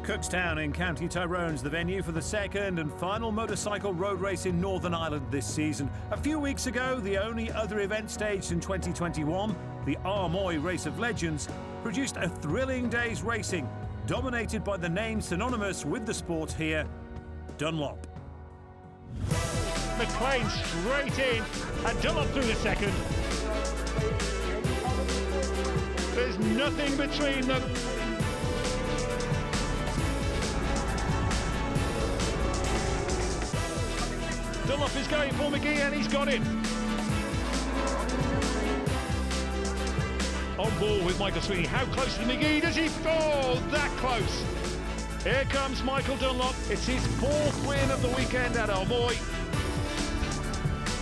Cookstown in County Tyrone's the venue for the second and final motorcycle road race in Northern Ireland this season. A few weeks ago, the only other event staged in 2021, the Armoy Race of Legends, produced a thrilling day's racing, dominated by the name synonymous with the sport here, Dunlop. McLean straight in and Dunlop through the second. There's nothing between them. Dunlop is going for McGee and he's got him. On ball with Michael Sweeney. How close to McGee does he? Oh, that close. Here comes Michael Dunlop. It's his fourth win of the weekend at Armoy.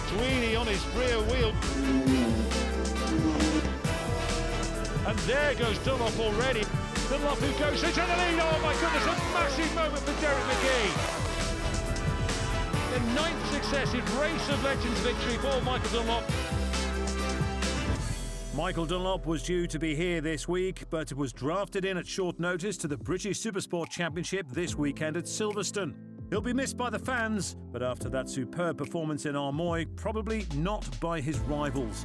Sweeney on his rear wheel. And there goes Dunlop already. Dunlop who goes into the lead. Oh my goodness, a massive moment for Derek McGee. The 9th successive Race of Legends victory for Michael Dunlop. Michael Dunlop was due to be here this week, but was drafted in at short notice to the British Supersport Championship this weekend at Silverstone. He'll be missed by the fans, but after that superb performance in Armoy, probably not by his rivals.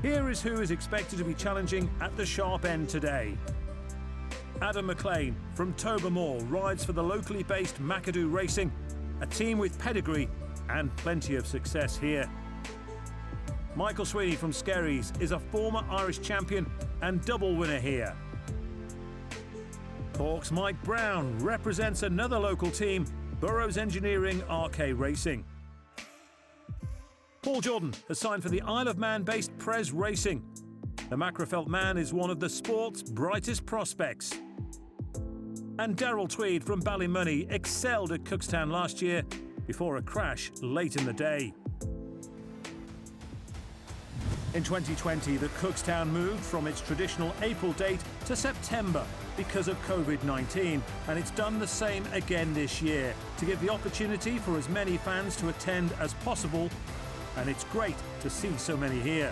Here is who is expected to be challenging at the sharp end today. Adam McLean from Tobermore rides for the locally based McAdoo Racing, a team with pedigree and plenty of success here. Michael Sweeney from Skerries is a former Irish champion and double winner here. Cork's Mike Brown represents another local team, Burrows Engineering RK Racing. Paul Jordan has signed for the Isle of Man-based Prez Racing. The Macrofelt man is one of the sport's brightest prospects. And Daryl Tweed from Ballymoney excelled at Cookstown last year before a crash late in the day. In 2020, the Cookstown moved from its traditional April date to September because of COVID-19, and it's done the same again this year to give the opportunity for as many fans to attend as possible, and it's great to see so many here.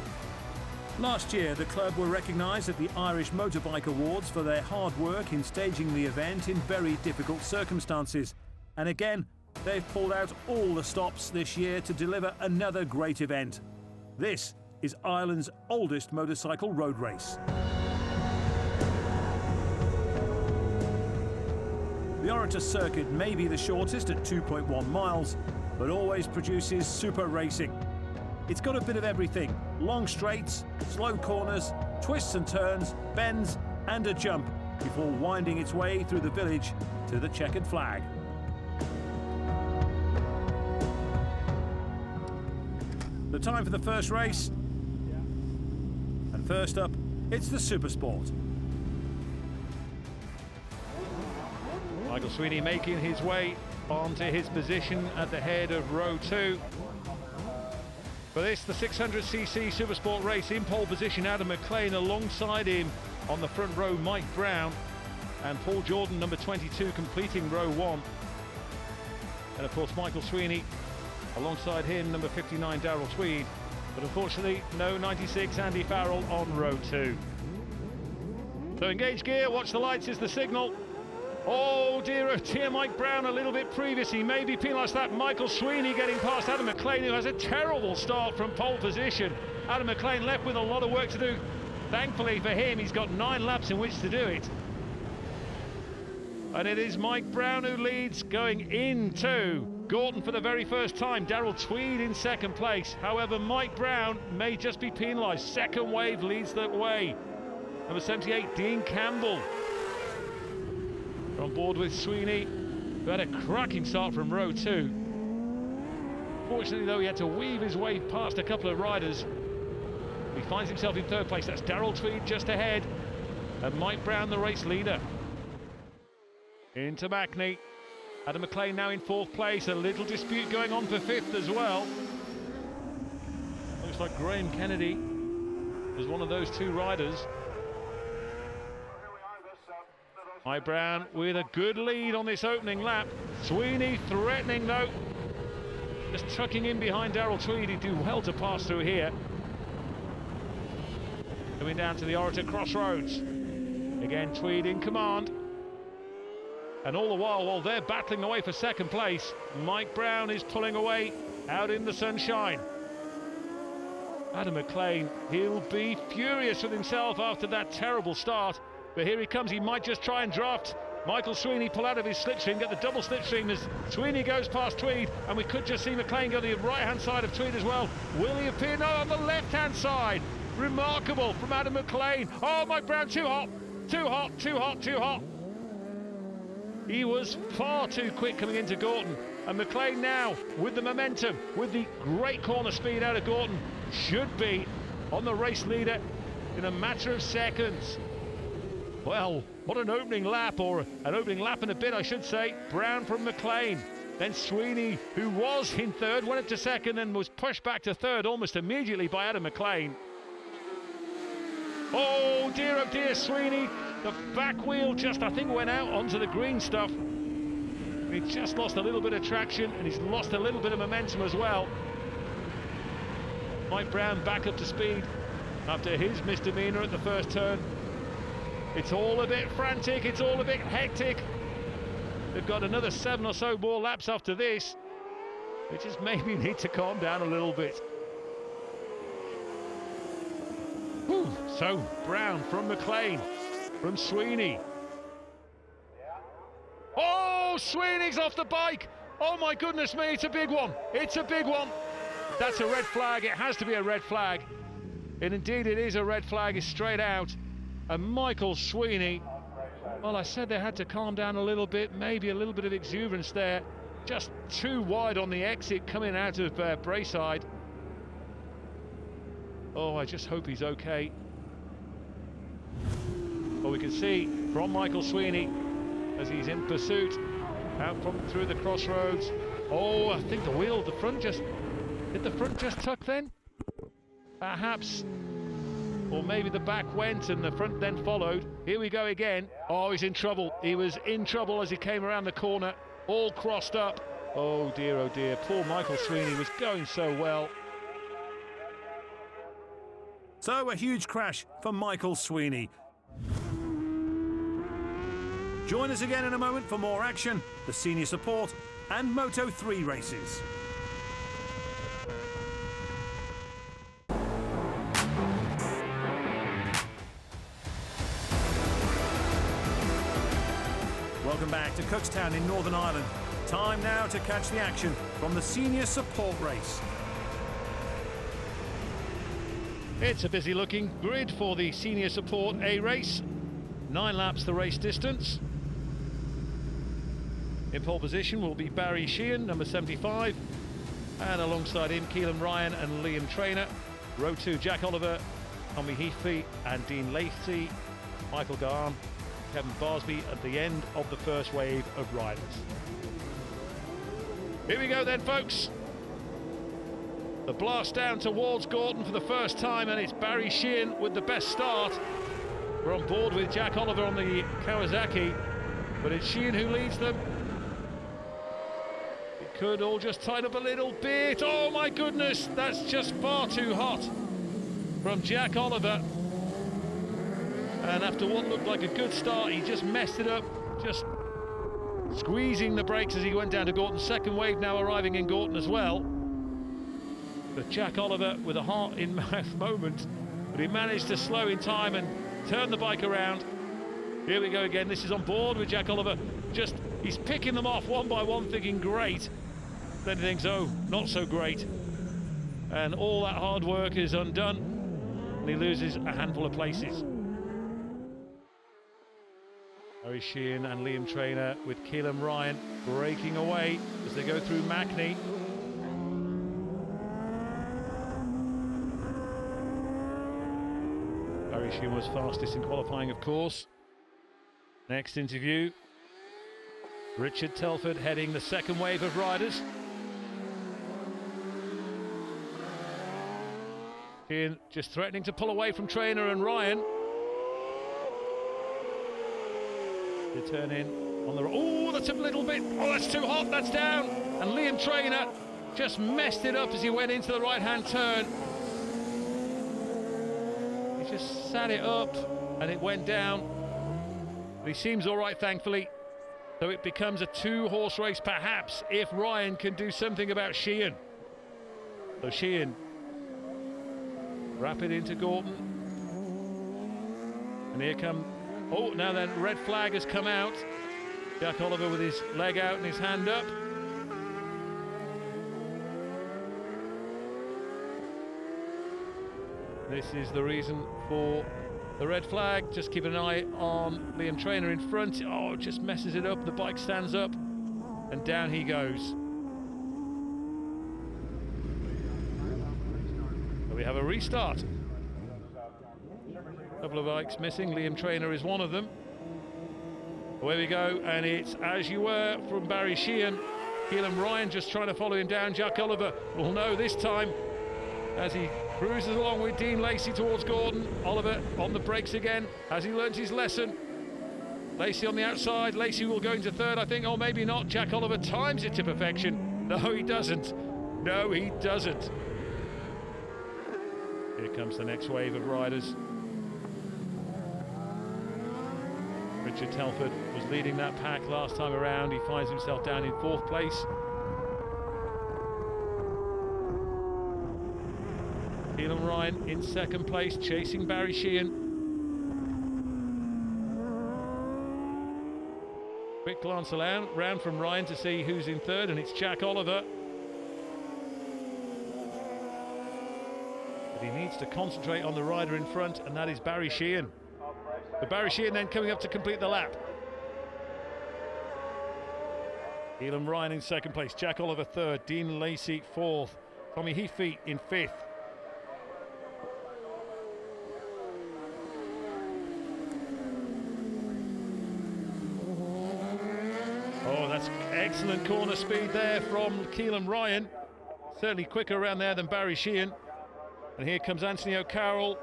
Last year, the club were recognised at the Irish Motorbike Awards for their hard work in staging the event in very difficult circumstances. And again, they've pulled out all the stops this year to deliver another great event. This is Ireland's oldest motorcycle road race. The Orritor circuit may be the shortest at 2.1 miles, but always produces super racing. It's got a bit of everything: long straights, slow corners, twists and turns, bends and a jump before winding its way through the village to the checkered flag. The time for the first race. And first up, it's the Supersport. Michael Sweeney making his way onto his position at the head of row 2. For this, the 600cc Supersport race, in pole position, Adam McLean, alongside him on the front row, Mike Brown, and Paul Jordan, number 22, completing row 1. And of course, Michael Sweeney, alongside him, number 59, Daryl Tweed. But unfortunately, no 96, Andy Farrell on row 2. So engage gear, watch the lights is the signal. Oh dear Mike Brown a little bit previous. He may be penalised. That Michael Sweeney getting past Adam McLean, who has a terrible start from pole position. Adam McLean left with a lot of work to do. Thankfully for him, he's got 9 laps in which to do it. And it is Mike Brown who leads, going into Gorton for the very first time. Daryl Tweed in second place. However, Mike Brown may just be penalised. Second wave leads the way. Number 78, Dean Campbell. On board with Sweeney, who had a cracking start from row 2. Fortunately, though, he had to weave his way past a couple of riders. He finds himself in third place. That's Daryl Tweed just ahead, and Mike Brown, the race leader. Into Mackney. Adam McLean now in 4th place. A little dispute going on for 5th as well. Looks like Graham Kennedy was one of those 2 riders. Mike Brown with a good lead on this opening lap. Sweeney threatening though. Just trucking in behind Daryl Tweed. He'd do well to pass through here. Coming down to the Orritor crossroads. Again, Tweed in command. And all the while they're battling away for second place, Mike Brown is pulling away out in the sunshine. Adam McLean, he'll be furious with himself after that terrible start. But here he comes, he might just try and draft Michael Sweeney, pull out of his slipstream, get the double slipstream as Sweeney goes past Tweed, and we could just see McLean go to the right-hand side of Tweed as well. Will he appear? No, on the left-hand side. Remarkable from Adam McLean. Oh, Mike Brown, too hot, too hot, too hot, too hot. He was far too quick coming into Gorton, and McLean now, with the momentum, with the great corner speed out of Gorton, should be on the race leader in a matter of seconds. Well, what an opening lap, or an opening lap and a bit, I should say. Brown from McLean. Then Sweeney, who was in third, went up to second and was pushed back to third almost immediately by Adam McLean. Oh dear, Sweeney. The back wheel just, I think, went out onto the green stuff. He just lost a little bit of traction, and he's lost a little bit of momentum as well. Mike Brown back up to speed after his misdemeanor at the first turn. It's all a bit frantic, it's all a bit hectic. They've got another 7 or so more laps after this. They just maybe need to calm down a little bit. Whew. So, Brown from McLean, from Sweeney. Oh, Sweeney's off the bike. Oh my goodness me, it's a big one. It's a big one. That's a red flag, it has to be a red flag. And indeed it is a red flag, it's straight out. And Michael Sweeney, well, I said they had to calm down a little bit, maybe a little bit of exuberance there. Just too wide on the exit coming out of Braeside. Oh, I just hope he's okay. Well, we can see from Michael Sweeney as he's in pursuit out from through the crossroads. Oh, I think the wheel, the front just, did the front just tuck then? Perhaps. Or maybe the back went and the front then followed. Here we go again. Oh, he's in trouble. He was in trouble as he came around the corner, all crossed up. Oh dear, poor Michael Sweeney was going so well. So a huge crash for Michael Sweeney. Join us again in a moment for more action, the senior support and Moto3 races. Welcome back to Cookstown in Northern Ireland. Time now to catch the action from the senior support race. It's a busy looking grid for the senior support A race. 9 laps the race distance. In pole position will be Barry Sheehan, number 75, and alongside him Keelan Ryan and Liam Traynor. Row 2, Jack Oliver, Tommy Heathey and Dean Lacey, Michael Garn, Kevin Barsby at the end of the first wave of riders. Here we go then, folks. The blast down towards Gorton for the first time, and it's Barry Sheehan with the best start. We're on board with Jack Oliver on the Kawasaki, but it's Sheehan who leads them. It could all just tighten up a little bit. Oh my goodness, that's just far too hot from Jack Oliver. And after what looked like a good start, he just messed it up, just squeezing the brakes as he went down to Gorton. Second wave now arriving in Gorton as well. But Jack Oliver with a heart-in-mouth moment, but he managed to slow in time and turn the bike around. Here we go again. This is on board with Jack Oliver. Just, he's picking them off one by one, thinking great. Then he thinks, oh, not so great. And all that hard work is undone, and he loses a handful of places. Barry Sheehan and Liam Traynor with Keelan Ryan breaking away as they go through Mackney. Barry Sheehan was fastest in qualifying, of course. Next interview, Richard Telford heading the second wave of riders. Sheehan just threatening to pull away from Traynor and Ryan. They turn in on the... Oh, that's a little bit... Oh, that's too hot, that's down. And Liam Traynor just messed it up as he went into the right-hand turn. He just sat it up and it went down. But he seems all right, thankfully. So it becomes a 2-horse race, perhaps, if Ryan can do something about Sheehan. So Sheehan, rapid into Gorton. And here come, oh, now then, red flag has come out. Jack Oliver with his leg out and his hand up. This is the reason for the red flag. Just keep an eye on Liam Traynor in front. Oh, just messes it up. The bike stands up and down he goes. So we have a restart. A couple of bikes missing. Liam Traynor is one of them. Away we go, and it's As You Were from Barry Sheehan. Keelan Ryan just trying to follow him down. Jack Oliver will know this time as he cruises along with Dean Lacey towards Gordon. Oliver on the brakes again. Has he learnt his lesson? Lacey on the outside. Lacey will go into third, I think. Oh, maybe not. Jack Oliver times it to perfection. No, he doesn't. No, he doesn't. Here comes the next wave of riders. Richard Telford was leading that pack last time around. He finds himself down in 4th place. Keelan Ryan in 2nd place, chasing Barry Sheehan. Quick glance round from Ryan to see who's in 3rd, and it's Jack Oliver. But he needs to concentrate on the rider in front, and that is Barry Sheehan. But Barry Sheehan then coming up to complete the lap. Keelan Ryan in 2nd place, Jack Oliver 3rd, Dean Lacey 4th, Tommy Heathfeet in 5th. Oh, that's excellent corner speed there from Keelan Ryan. Certainly quicker around there than Barry Sheehan. And here comes Anthony O'Carroll.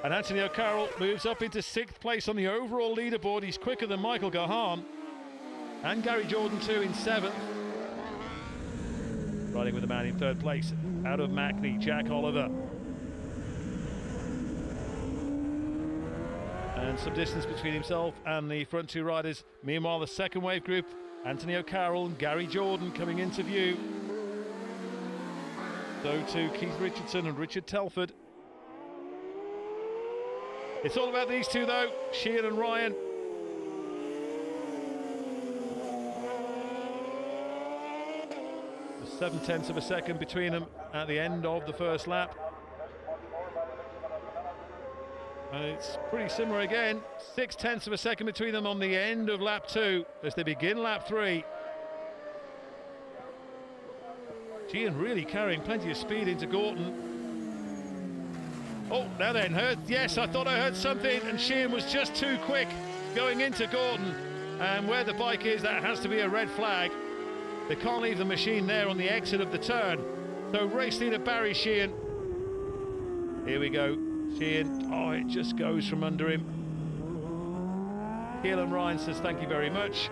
And Anthony O'Carroll moves up into 6th place on the overall leaderboard. He's quicker than Michael Gahan. And Gary Jordan too in 7th. Riding with the man in 3rd place. Out of Mackney, Jack Oliver. And some distance between himself and the front 2 riders. Meanwhile, the 2nd wave group, Anthony O'Carroll and Gary Jordan coming into view. So too Keith Richardson and Richard Telford. It's all about these two though, Sheehan and Ryan. There's 7/10 of a second between them at the end of the first lap. And it's pretty similar again. 6/10 of a second between them on the end of lap 2 as they begin lap 3. Sheehan really carrying plenty of speed into Gorton. Oh, now then, yes, I thought I heard something, and Sheehan was just too quick going into Gorton. And where the bike is, that has to be a red flag. They can't leave the machine there on the exit of the turn. So race leader Barry Sheehan. Here we go, Sheehan. Oh, it just goes from under him. Keelan Ryan says thank you very much.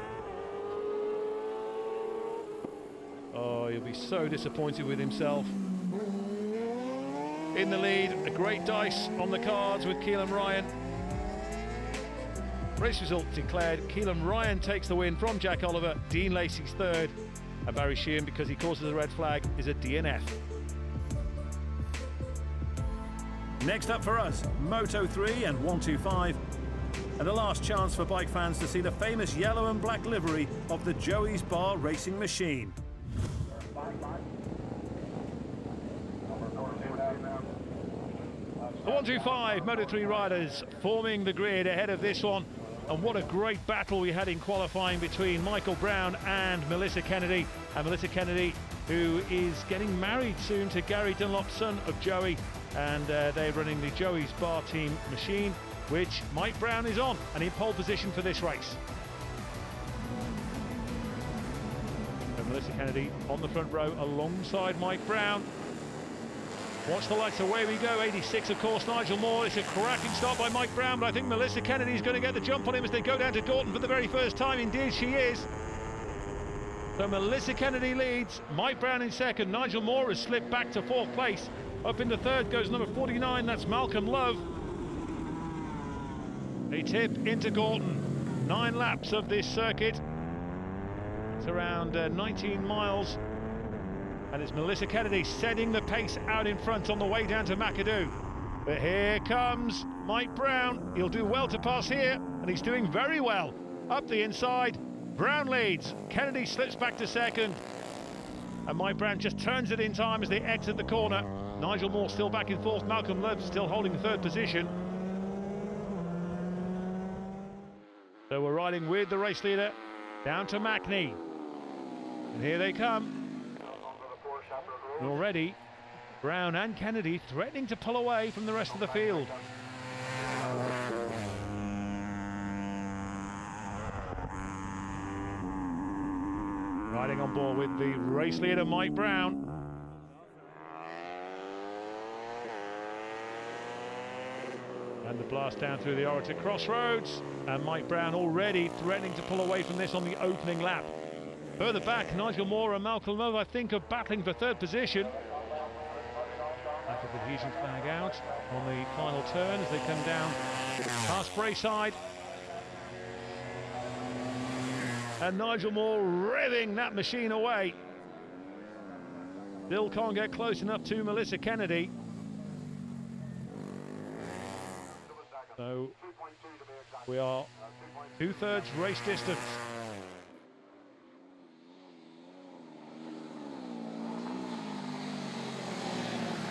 Oh, he'll be so disappointed with himself. In the lead, a great dice on the cards with Keelan Ryan. Race result declared. Keelan Ryan takes the win from Jack Oliver. Dean Lacey's 3rd. And Barry Sheehan, because he causes a red flag, is a DNF. Next up for us, Moto 3 and 125. And the last chance for bike fans to see the famous yellow and black livery of the Joey's Bar racing machine. The 125 Moto3 riders forming the grid ahead of this one. And what a great battle we had in qualifying between Michael Brown and Melissa Kennedy. And Melissa Kennedy, who is getting married soon to Gary Dunlop, son of Joey. And they're running the Joey's Bar team machine, which Mike Brown is on and in pole position for this race. And Melissa Kennedy on the front row alongside Mike Brown. Watch the lights, away we go. 86, of course, Nigel Moore. It's a cracking start by Mike Brown, but I think Melissa Kennedy is going to get the jump on him as they go down to Gorton for the very first time. Indeed, she is. So Melissa Kennedy leads, Mike Brown in 2nd. Nigel Moore has slipped back to 4th place. Up into 3rd goes number 49, that's Malcolm Love. A tip into Gorton. 9 laps of this circuit. It's around 19 miles. And it's Melissa Kennedy setting the pace out in front on the way down to McAdoo. But here comes Mike Brown. He'll do well to pass here, and he's doing very well. Up the inside, Brown leads. Kennedy slips back to second. And Mike Brown just turns it in time as they exit the corner. Nigel Moore still back in fourth. Malcolm Love still holding third position. So we're riding with the race leader down to Mackney. And here they come. And already, Brown and Kennedy threatening to pull away from the rest of the field. Riding on board with the race leader, Mike Brown. And the blast down through the Orritor crossroads. And Mike Brown already threatening to pull away from this on the opening lap. Further back, Nigel Moore and Malcolm Love, I think, are battling for third position. Back of the adhesion flag out on the final turn as they come down past Brayside. And Nigel Moore revving that machine away. Still can't get close enough to Melissa Kennedy. So we are 2/3 race distance.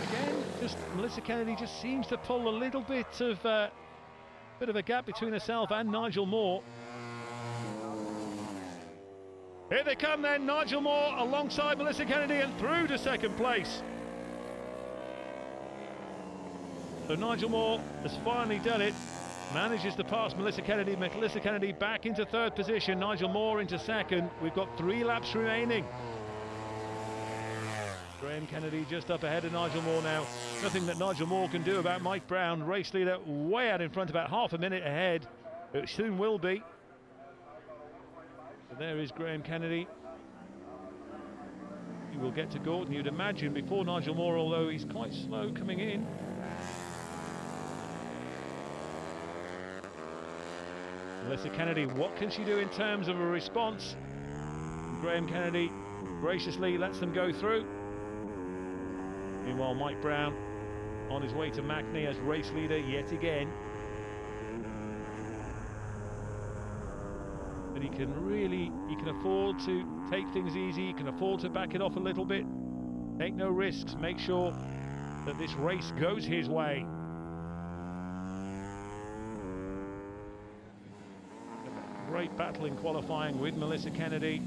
Again, just Melissa Kennedy just seems to pull a little bit of a gap between herself and Nigel Moore. Here they come then, Nigel Moore alongside Melissa Kennedy and through to second place. So Nigel Moore has finally done it, manages to pass Melissa Kennedy. Melissa Kennedy back into third position, Nigel Moore into second. We've got 3 laps remaining. Graham Kennedy just up ahead of Nigel Moore now. Nothing that Nigel Moore can do about Mike Brown, race leader way out in front, about half a minute ahead. It soon will be. So there is Graham Kennedy. He will get to Gorton, you'd imagine, before Nigel Moore, although he's quite slow coming in. Melissa Kennedy, what can she do in terms of a response? Graham Kennedy graciously lets them go through. Meanwhile, Mike Brown on his way to Mackney as race leader yet again. But he can afford to take things easy, he can afford to back it off a little bit, take no risks, make sure that this race goes his way. Great battle in qualifying with Melissa Kennedy.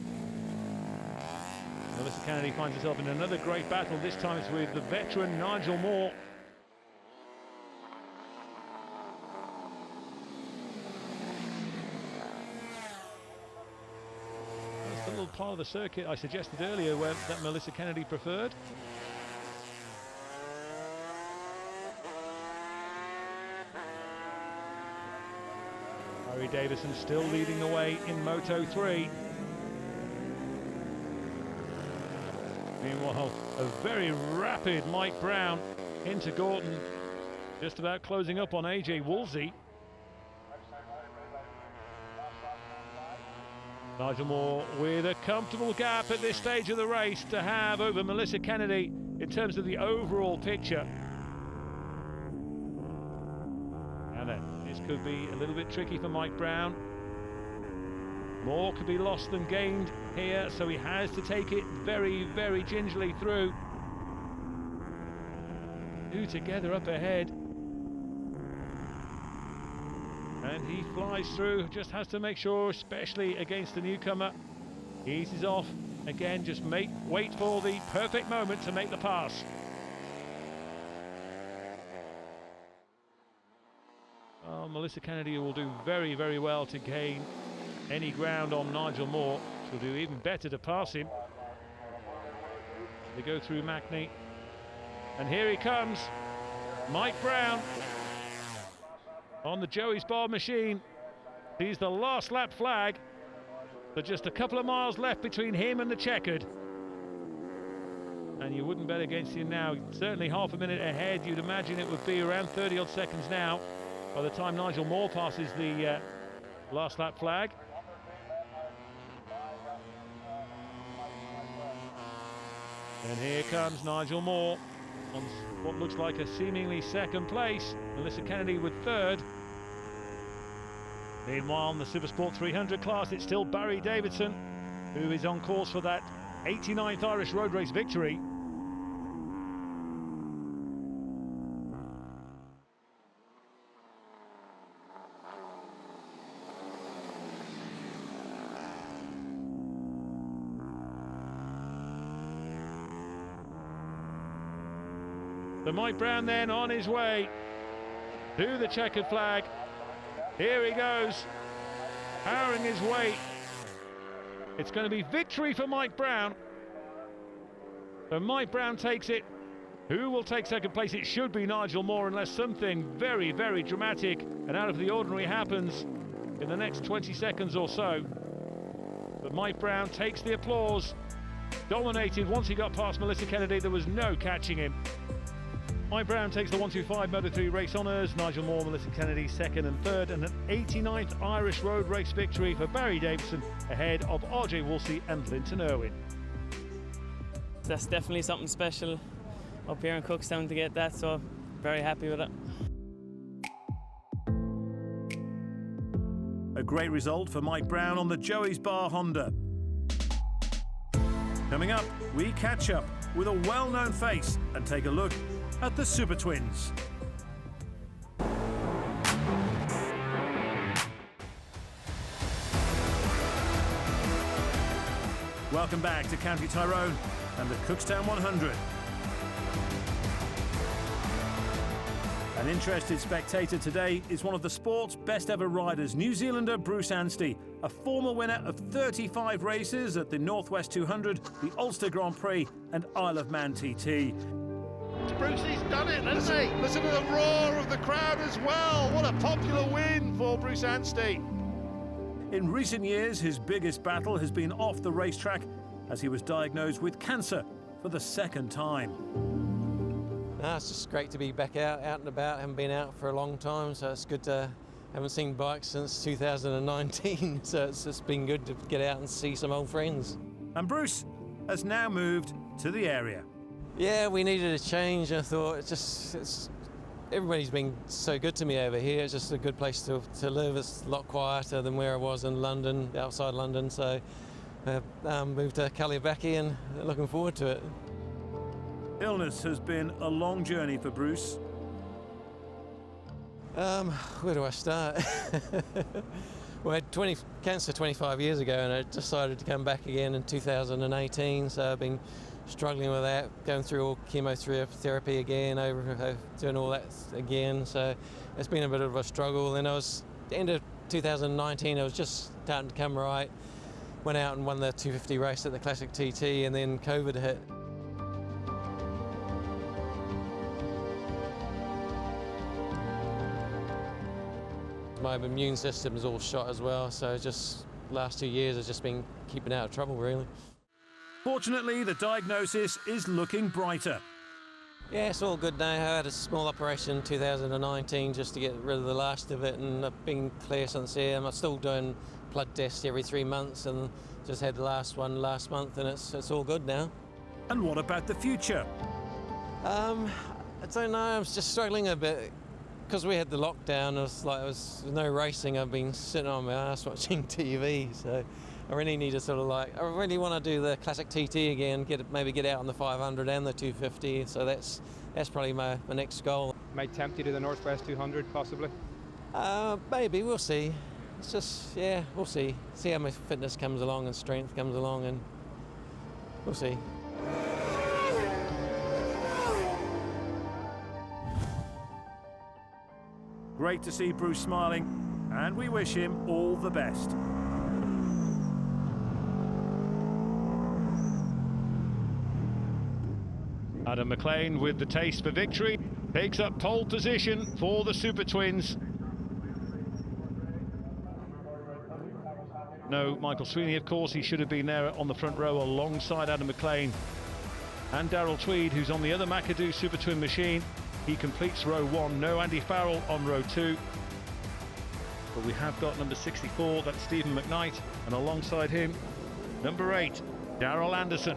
Melissa Kennedy finds herself in another great battle. This time it's with the veteran Nigel Moore. That's the little part of the circuit I suggested earlier where that Melissa Kennedy preferred. Harry Davison still leading the way in Moto 3. Meanwhile, a very rapid Mike Brown into Gorton, just about closing up on AJ Woolsey. Nigel Moore with a comfortable gap at this stage of the race to have over Melissa Kennedy in terms of the overall picture. Now then, this could be a little bit tricky for Mike Brown. More could be lost than gained here, so he has to take it very, very gingerly through. 2 together up ahead. And he flies through, just has to make sure, especially against the newcomer, he eases off. Again, just wait for the perfect moment to make the pass. Oh, Melissa Kennedy will do very, very well to gain any ground on Nigel Moore. She'll do even better to pass him. They go through Mackney. And here he comes, Mike Brown on the Joey's Bar machine. He's the last lap flag. But just a couple of miles left between him and the checkered. And you wouldn't bet against him now. Certainly half a minute ahead. You'd imagine it would be around 30 odd seconds now by the time Nigel Moore passes the last lap flag. And here comes Nigel Moore on what looks like a seemingly second place. Melissa Kennedy with third. Meanwhile, in the Supersport 300 class, it's still Barry Davidson, who is on course for that 89th Irish Road Race victory. So Mike Brown then on his way to the checkered flag. Here he goes, powering his way. It's going to be victory for Mike Brown. So Mike Brown takes it. Who will take second place? It should be Nigel Moore, unless something very, very dramatic and out of the ordinary happens in the next 20 seconds or so. But Mike Brown takes the applause. Dominated once he got past Melissa Kennedy. There was no catching him. Mike Brown takes the 125 Moto3 race honours. Nigel Moore, Melissa Kennedy second and third, and an 89th Irish Road Race victory for Barry Davidson ahead of RJ Woolsey and Linton Irwin. That's definitely something special up here in Cookstown to get that, so very happy with it. A great result for Mike Brown on the Joey's Bar Honda. Coming up, we catch up with a well-known face and take a look at the Super Twins. Welcome back to County Tyrone and the Cookstown 100. An interested spectator today is one of the sport's best ever riders, New Zealander Bruce Anstey, a former winner of 35 races at the Northwest 200, the Ulster Grand Prix and Isle of Man TT. Brucey's done it, hasn't he? Listen to the roar of the crowd as well. What a popular win for Bruce Anstey. In recent years, his biggest battle has been off the racetrack as he was diagnosed with cancer for the second time. It's just great to be back out and about. Haven't been out for a long time, so it's good to. Haven't seen bikes since 2019, so it's just been good to get out and see some old friends. And Bruce has now moved to the area. Yeah, we needed a change. I thought everybody's been so good to me over here. It's just a good place to live. It's a lot quieter than where I was in London, outside London. So moved to Calliobacky and looking forward to it. Illness has been a long journey for Bruce. Where do I start? Well, I had cancer 25 years ago, and I decided to come back again in 2018. So I've been struggling with that, going through all chemotherapy again, doing all that again. So it's been a bit of a struggle. And at the end of 2019, I was just starting to come right. Went out and won the 250 race at the Classic TT, and then COVID hit. My immune system is all shot as well, so just last 2 years I've just been keeping out of trouble, really. Fortunately, the diagnosis is looking brighter. Yeah, it's all good now. I had a small operation in 2019 just to get rid of the last of it, and I've been clear since then. I'm still doing blood tests every 3 months, and just had the last one last month, and it's all good now. And what about the future? I don't know. I was just struggling a bit. Because we had the lockdown, it was no racing. I've been sitting on my ass watching TV, so I really need to I really want to do the Classic TT again, maybe get out on the 500 and the 250, so that's probably my next goal. Might tempt you to the Northwest 200, possibly? Maybe, we'll see. It's just, yeah, we'll see. See how my fitness comes along and strength comes along, and we'll see. Great to see Bruce smiling, and we wish him all the best. Adam McLean with the taste for victory takes up pole position for the Super Twins. No, Michael Sweeney, of course, he should have been there on the front row alongside Adam McLean and Darrell Tweed, who's on the other McAdoo Super Twin machine. He completes row 1. No Andy Farrell on row 2. But we have got number 64, that's Stephen McKnight, and alongside him, number 8, Darrell Anderson.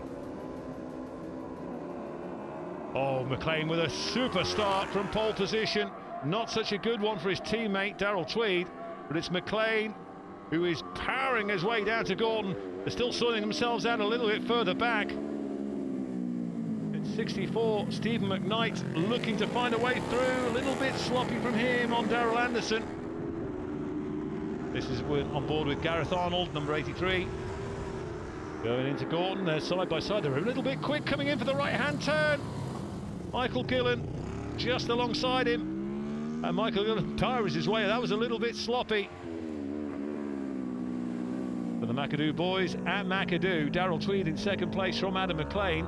Oh, McLean with a super start from pole position. Not such a good one for his teammate, Darrell Tweed, but it's McLean who is powering his way down to Gordon. They're still sorting themselves out a little bit further back. It's 64, Stephen McKnight looking to find a way through. A little bit sloppy from him on Darrell Anderson. This is on board with Gareth Arnold, number 83. Going into Gordon, they're side by side. They're a little bit quick coming in for the right-hand turn. Michael Gillen just alongside him. And Michael Gillen tires his way. That was a little bit sloppy. For the McAdoo boys at McAdoo, Darrell Tweed in second place from Adam McLean.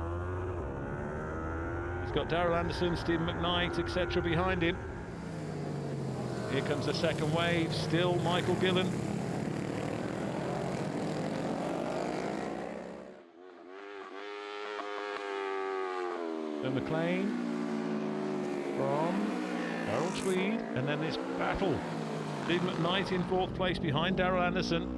He's got Darrell Anderson, Stephen McKnight, etc. behind him. Here comes the second wave, still Michael Gillen. So McLean from Darrell Tweed, and then this battle. Stephen McKnight in fourth place behind Darrell Anderson.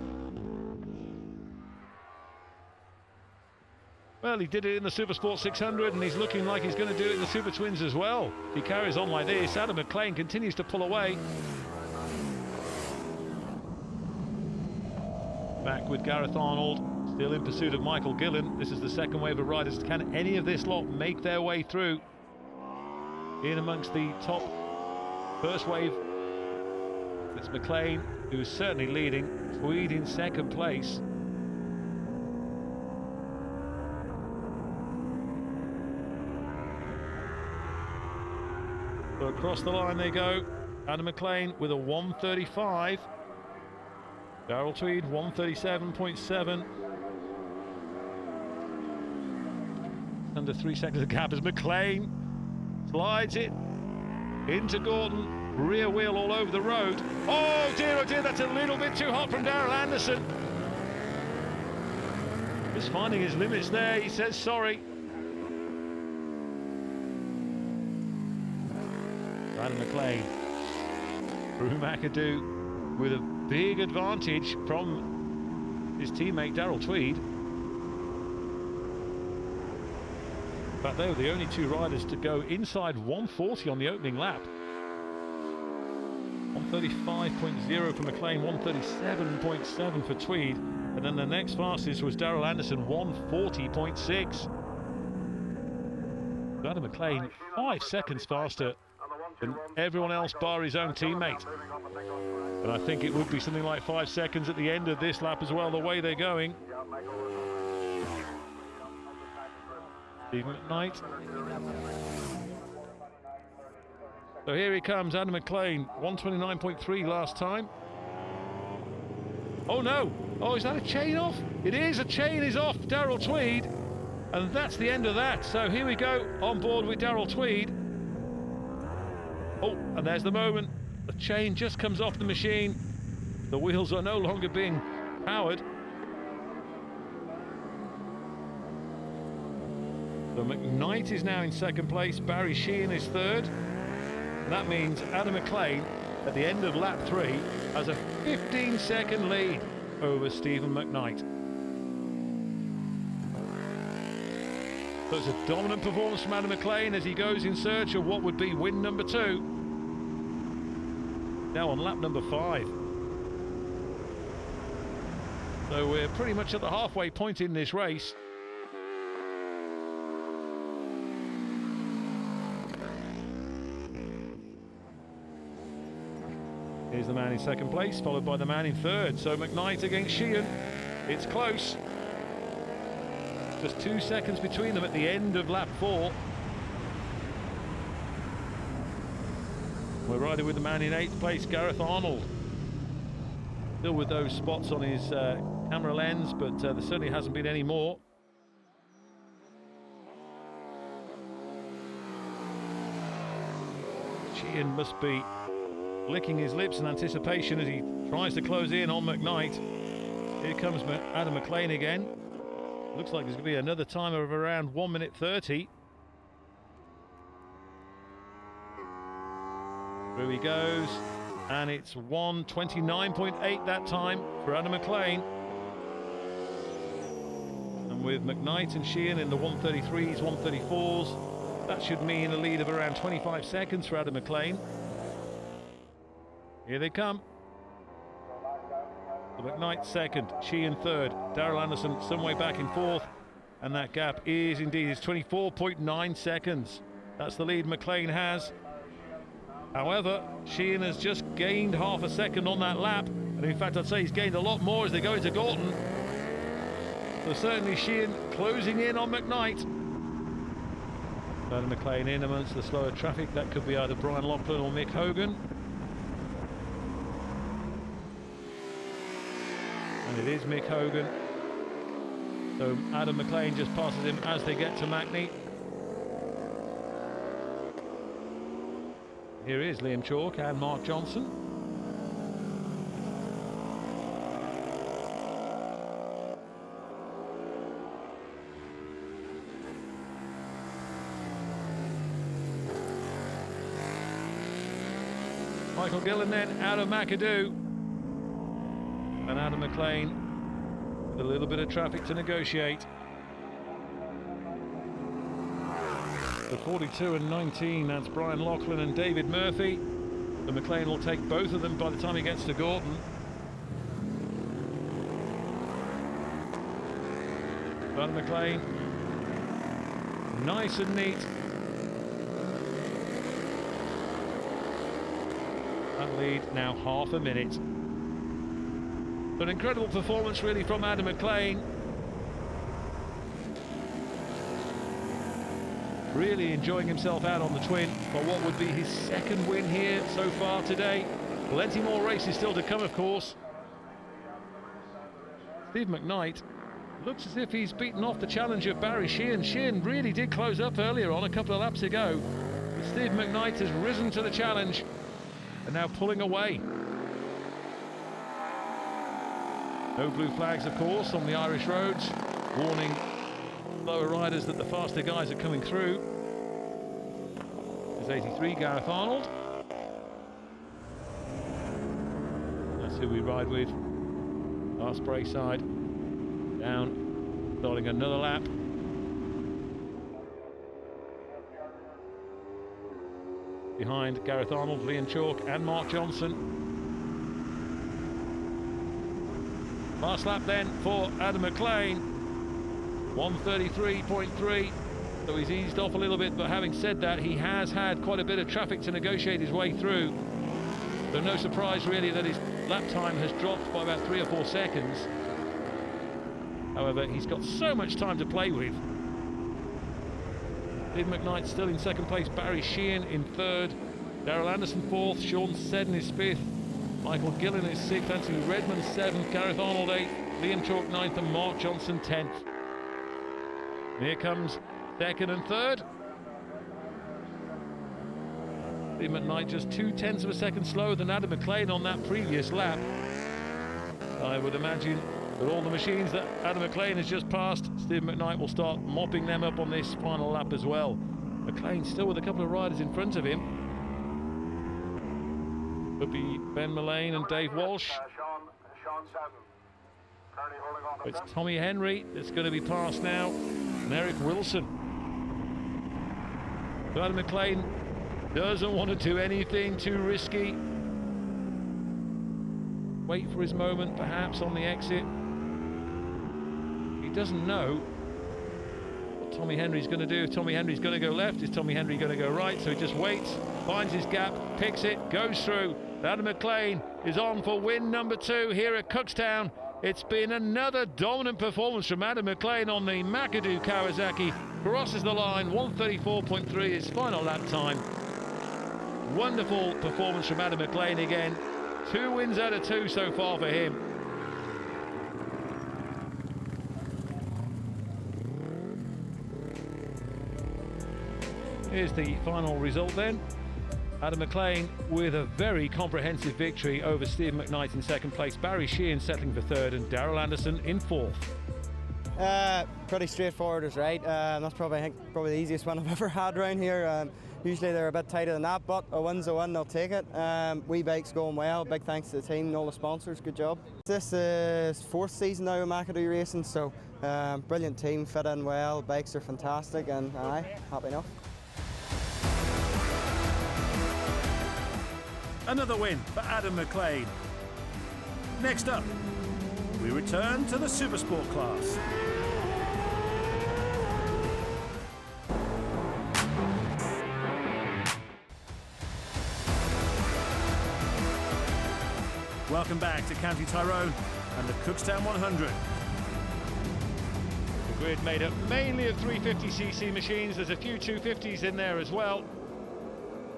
Well, he did it in the Supersport 600, and he's looking like he's going to do it in the Super Twins as well. If he carries on like this, Adam McLean continues to pull away. Back with Gareth Arnold, still in pursuit of Michael Gillen. This is the second wave of riders. Can any of this lot make their way through? In amongst the top first wave, it's McLean, who is certainly leading. Tweed in second place. So across the line they go. Adam McLean with a 1:35. Darrell Tweed 1:37.7. Under 3 seconds of gap as McLean slides it into Gordon. Rear wheel all over the road. Oh dear, that's a little bit too hot from Darrell Anderson. Just finding his limits there. He says sorry. Adam McLean through McAdoo with a big advantage from his teammate Darrell Tweed. In fact, they were the only two riders to go inside 140 on the opening lap. 135.0 for McLean, 137.7 for Tweed, and then the next fastest was Darrell Anderson, 140.6. Adam McLean 5 seconds faster than everyone else bar his own teammate. And I think it would be something like 5 seconds at the end of this lap as well, the way they're going. Stephen McKnight. So here he comes, Adam McLean, 129.3 last time. Oh no! Oh, is that a chain off? It is, a chain is off Darrell Tweed. And that's the end of that. So here we go, on board with Darrell Tweed. Oh, and there's the moment. The chain just comes off the machine. The wheels are no longer being powered. So McKnight is now in second place. Barry Sheehan is third. And that means Adam McLean, at the end of lap 3, has a 15-second lead over Stephen McKnight. So it's a dominant performance from Adam McLean as he goes in search of what would be win number 2. Now on lap number 5. So we're pretty much at the halfway point in this race. Here's the man in second place, followed by the man in third. So McKnight against Sheehan. It's close. Just 2 seconds between them at the end of lap 4. We're riding with the man in 8th place, Gareth Arnold. Still with those spots on his camera lens, but there certainly hasn't been any more. Sheehan must be licking his lips in anticipation as he tries to close in on McKnight. Here comes Adam McLean again. Looks like there's going to be another time of around 1:30. Through he goes, and it's 1:29.8 that time for Adam McLean. And with McKnight and Sheehan in the 1:33s, 1:34s, That should mean a lead of around 25 seconds for Adam McLean. Here they come. McKnight second, Sheehan third, Daryl Anderson some way back in fourth, and that gap is indeed, it's 24.9 seconds. That's the lead McLean has. However, Sheehan has just gained half a second on that lap, and in fact I'd say he's gained a lot more as they go into Gorton. So certainly Sheehan closing in on McKnight. Adam McLean in amongst the slower traffic. That could be either Brian Loughlin or Mick Hogan. And it is Mick Hogan. So Adam McLean just passes him as they get to Mackney. Here is Liam Chalk and Mark Johnson. Michael Gillen then out of McAdoo. And Adam McLean with a little bit of traffic to negotiate. The 42 and 19, that's Brian Loughlin and David Murphy. The McLean will take both of them by the time he gets to Gorton. Adam McLean, nice and neat. That lead now half a minute. An incredible performance really from Adam McLean. Really enjoying himself out on the twin for what would be his second win here so far today. Plenty more races still to come, of course. Steve McKnight looks as if he's beaten off the challenge of Barry Sheehan. Sheehan really did close up earlier on a couple of laps ago. But Steve McKnight has risen to the challenge and now pulling away. No blue flags, of course, on the Irish roads, warning lower riders that the faster guys are coming through. There's 83, Gareth Arnold. That's who we ride with. Our spray side down, starting another lap. Behind Gareth Arnold, Liam Chalk and Mark Johnson. Last lap then for Adam McLean, 133.3, so he's eased off a little bit, but having said that, he has had quite a bit of traffic to negotiate his way through. So no surprise really that his lap time has dropped by about 3 or 4 seconds. However, he's got so much time to play with. Steve McKnight still in second place, Barry Sheehan in third, Daryl Anderson fourth, Sean Seddon is fifth, Michael Gillen is sixth, Anthony Redmond seventh, Gareth Arnold eighth, Liam Chalk ninth and Mark Johnson 10th. And here comes second and third. Steve McKnight just 0.2 of a second slower than Adam McLean on that previous lap. I would imagine that all the machines that Adam McLean has just passed, Steve McKnight will start mopping them up on this final lap as well. McLean still with a couple of riders in front of him. Could be Ben Mullane and Dave Walsh. It's Tommy Henry that's going to be passed now, and Eric Wilson. But Adam McLean doesn't want to do anything too risky. Wait for his moment, perhaps, on the exit. He doesn't know what Tommy Henry's going to do. If Tommy Henry's going to go left, is Tommy Henry going to go right? So he just waits, finds his gap, picks it, goes through. Adam McLean is on for win number 2 here at Cookstown. It's been another dominant performance from Adam McLean on the McAdoo Kawasaki. Crosses the line, 134.3 his final lap time. Wonderful performance from Adam McLean again. 2 wins out of 2 so far for him. Here's the final result then. Adam McLean with a very comprehensive victory over Steve McKnight in second place, Barry Sheehan settling for third and Daryl Anderson in fourth. Pretty straightforward is right. That's probably, I think, the easiest one I've ever had around here. Usually they're a bit tighter than that, but a win's a win, they'll take it. Wee bike's going well, big thanks to the team and all the sponsors, good job. This is 4th season now with McAdoo Racing, so brilliant team, fit in well, bikes are fantastic, and happy enough. Another win for Adam McLean. Next up, we return to the Supersport class. Welcome back to County Tyrone and the Cookstown 100. The grid made up mainly of 350cc machines. There's a few 250s in there as well.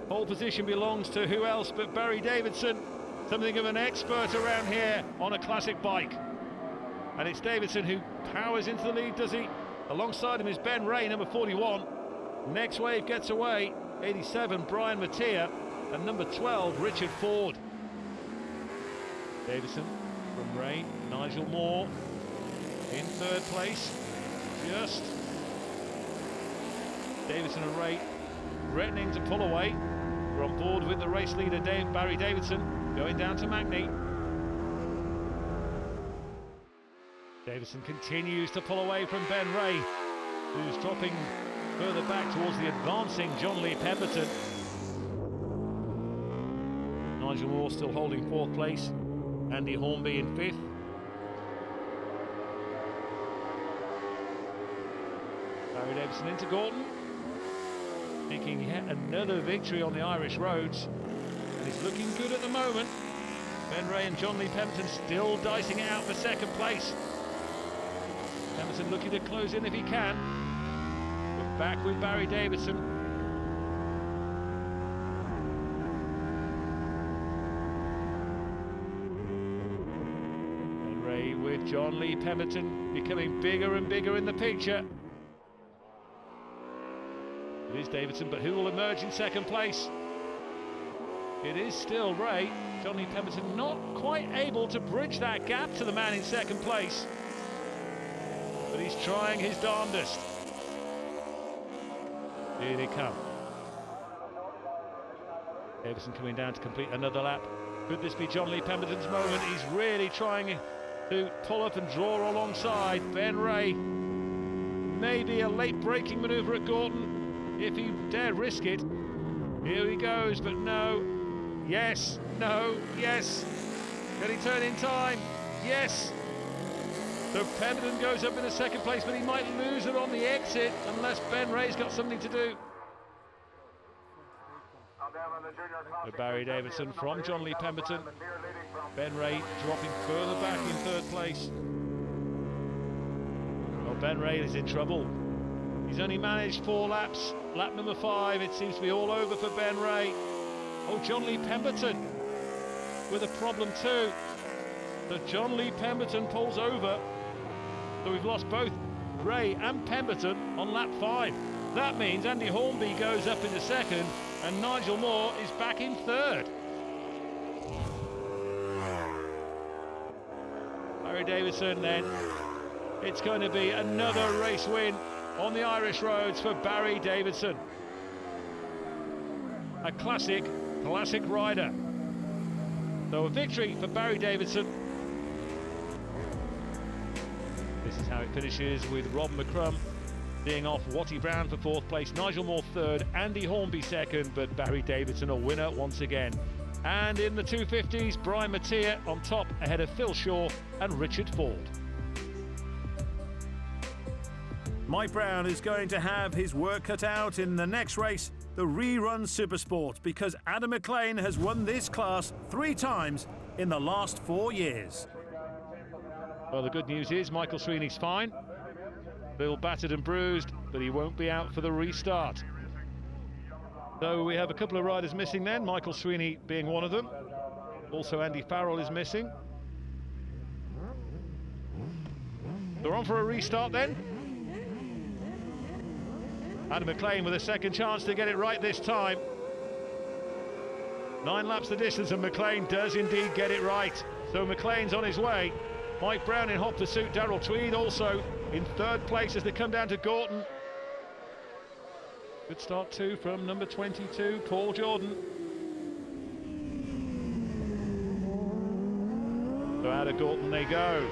Pole position belongs to who else but Barry Davidson, something of an expert around here on a classic bike. And it's Davidson who powers into the lead, does he? Alongside him is Ben Ray, number 41. Next wave gets away, 87, Brian Mattia, and number 12, Richard Ford. Davidson from Ray, Nigel Moore in third place, just. Davidson and Ray threatening to pull away. We're on board with the race leader, Barry Davidson, going down to Mackney. Davidson continues to pull away from Ben Ray, who's dropping further back towards the advancing John Lee Pemberton. Nigel Moore still holding fourth place. Andy Hornby in fifth. Barry Davidson into Gorton, making yet another victory on the Irish roads, and he's looking good at the moment. Ben Ray and John Lee Pemberton still dicing it out for second place. Pemberton looking to close in if he can. We're back with Barry Davidson. With John Lee Pemberton becoming bigger and bigger in the picture. It is Davidson, but who will emerge in second place? It is still Ray. John Lee Pemberton not quite able to bridge that gap to the man in second place, but he's trying his darndest. Here they come. Davidson coming down to complete another lap. Could this be John Lee Pemberton's moment? He's really trying to pull up and draw alongside Ben Ray. Maybe a late braking manoeuvre at Gorton, if he dare risk it. Here he goes, but no. Yes, no, yes. Can he turn in time? Yes. So Pemberton goes up in the second place, but he might lose it on the exit unless Ben Ray's got something to do. So Barry Davidson from John Lee Pemberton. Ben Ray dropping further back in third place. Well, Ben Ray is in trouble. He's only managed 4 laps. Lap number 5, it seems to be all over for Ben Ray. Oh, John Lee Pemberton with a problem too. So John Lee Pemberton pulls over. So we've lost both Ray and Pemberton on lap 5. That means Andy Hornby goes up into second and Nigel Moore is back in third. Barry Davidson then. It's going to be another race win on the Irish roads for Barry Davidson. A classic rider. So a victory for Barry Davidson. This is how it finishes, with Rob McCrum being off Watty Brown for fourth place, Nigel Moore third, Andy Hornby second, but Barry Davidson a winner once again. And in the 250s, Brian Mattia on top ahead of Phil Shaw and Richard Ford. Mike Brown is going to have his work cut out in the next race, the Rerun Supersport, because Adam McLean has won this class 3 times in the last 4 years. Well, the good news is Michael Sweeney's fine. Bill battered and bruised, but he won't be out for the restart. So we have a couple of riders missing then, Michael Sweeney being one of them. Also Andy Farrell is missing. They're on for a restart then. Adam McLean with a second chance to get it right this time. 9 laps the distance, and McLean does indeed get it right. So McLean's on his way. Mike Brown in hot pursuit, Darrell Tweed also in third place as they come down to Gorton. Good start too from number 22, Paul Jordan. So out of Gorton they go.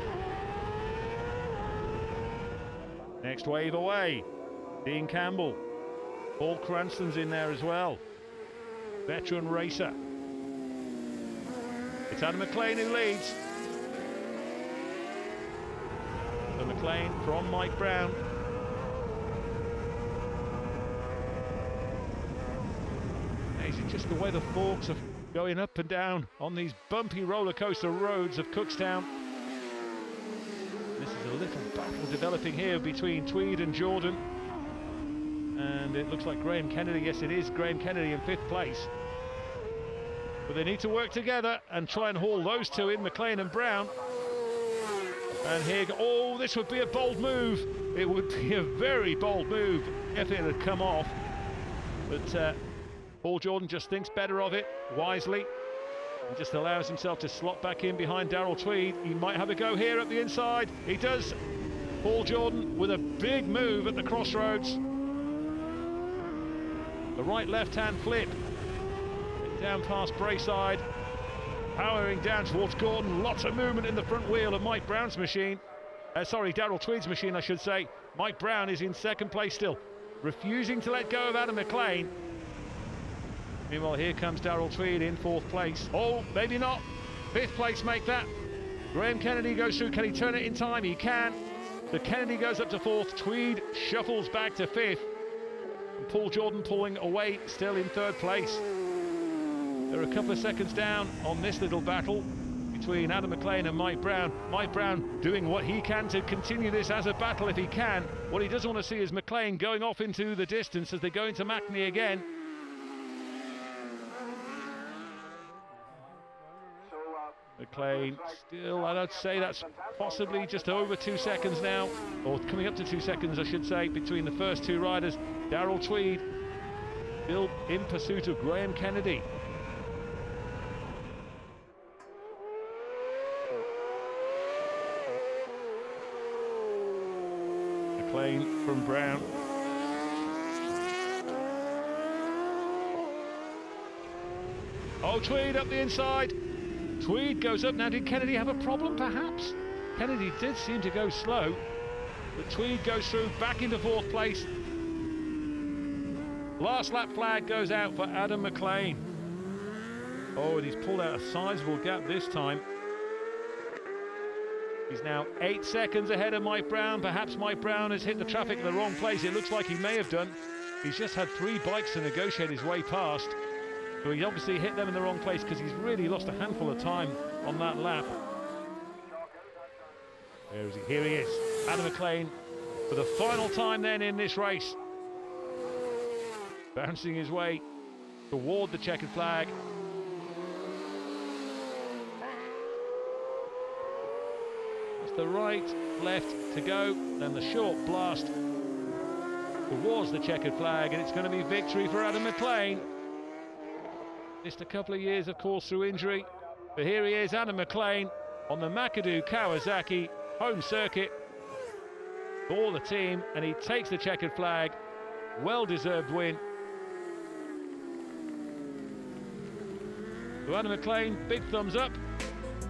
Next wave away, Dean Campbell. Paul Cranston's in there as well. Veteran racer. It's Adam McLean who leads. So McLean from Mike Brown. Amazing just the way the forks are going up and down on these bumpy roller coaster roads of Cookstown. This is a little battle developing here between Tweed and Jordan. And it looks like Graham Kennedy, yes it is Graham Kennedy in 5th place. But they need to work together and try and haul those two in, McLean and Brown. And here, oh, this would be a bold move. It would be a very bold move if it had come off. But Paul Jordan just thinks better of it, wisely. And just allows himself to slot back in behind Darrell Tweed. He might have a go here at the inside. He does. Paul Jordan with a big move at the crossroads. The right left-hand flip. Down past Brayside. Powering down towards Gordon. Lots of movement in the front wheel of Mike Brown's machine. Sorry, Darrell Tweed's machine, I should say. Mike Brown is in 2nd place still, refusing to let go of Adam McLean. Meanwhile, here comes Darrell Tweed in 4th place. Oh, maybe not. 5th place make that. Graham Kennedy goes through. Can he turn it in time? He can. The Kennedy goes up to 4th. Tweed shuffles back to 5th. And Paul Jordan pulling away, still in 3rd place. They're a couple of seconds down on this little battle between Adam McLean and Mike Brown. Mike Brown doing what he can to continue this as a battle if he can. What he doesn't want to see is McLean going off into the distance as they go into Mackney again. McLean still, I'd say that's possibly just over 2 seconds now, or coming up to 2 seconds I should say, between the first two riders. Darrell Tweed still in pursuit of Graham Kennedy. McLean from Brown. Oh, Tweed up the inside. Tweed goes up now. Did Kennedy have a problem, perhaps? Kennedy did seem to go slow, but Tweed goes through back into 4th place. Last lap flag goes out for Adam McLean. Oh, and he's pulled out a sizable gap this time. He's now 8 seconds ahead of Mike Brown. Perhaps Mike Brown has hit the traffic in the wrong place. It looks like he may have done. He's just had 3 bikes to negotiate his way past. So he obviously hit them in the wrong place because he's really lost a handful of time on that lap. Where is he? Here he is. Adam McLean for the final time then in this race. Bouncing his way toward the checkered flag. It's the right, left to go, then the short blast towards the checkered flag, and it's going to be victory for Adam McLean. Missed a couple of years, of course, through injury. But here he is, Adam McLean, on the McAdoo Kawasaki home circuit for the team, and he takes the checkered flag. Well-deserved win. To Adam McLean, big thumbs up.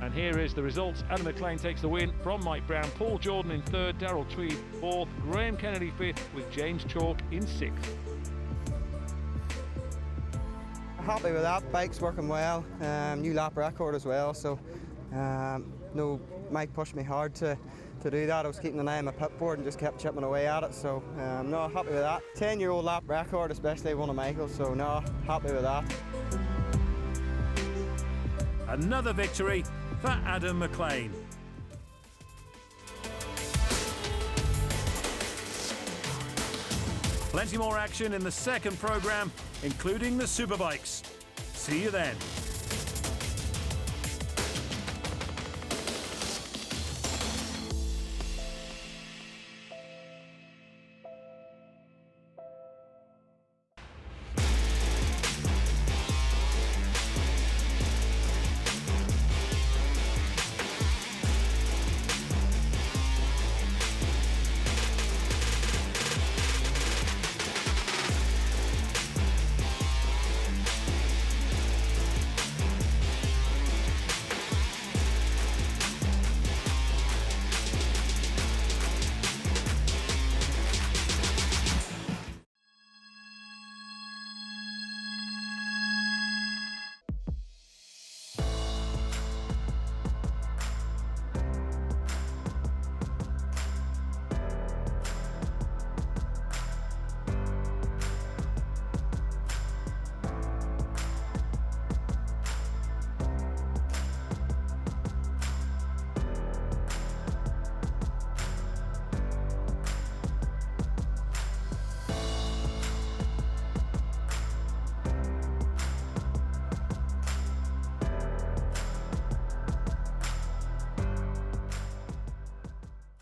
And here is the results. Adam McLean takes the win from Mike Brown. Paul Jordan in 3rd, Darrell Tweed 4th, Graham Kennedy 5th, with James Chalk in 6th. Happy with that, bike's working well, new lap record as well, so no, Mike pushed me hard to do that. I was keeping an eye on my pit board and just kept chipping away at it, so no, happy with that. 10-year-old lap record, especially one of Michael's, so no, happy with that. Another victory for Adam McLean. Plenty more action in the second programme, including the Superbikes. See you then.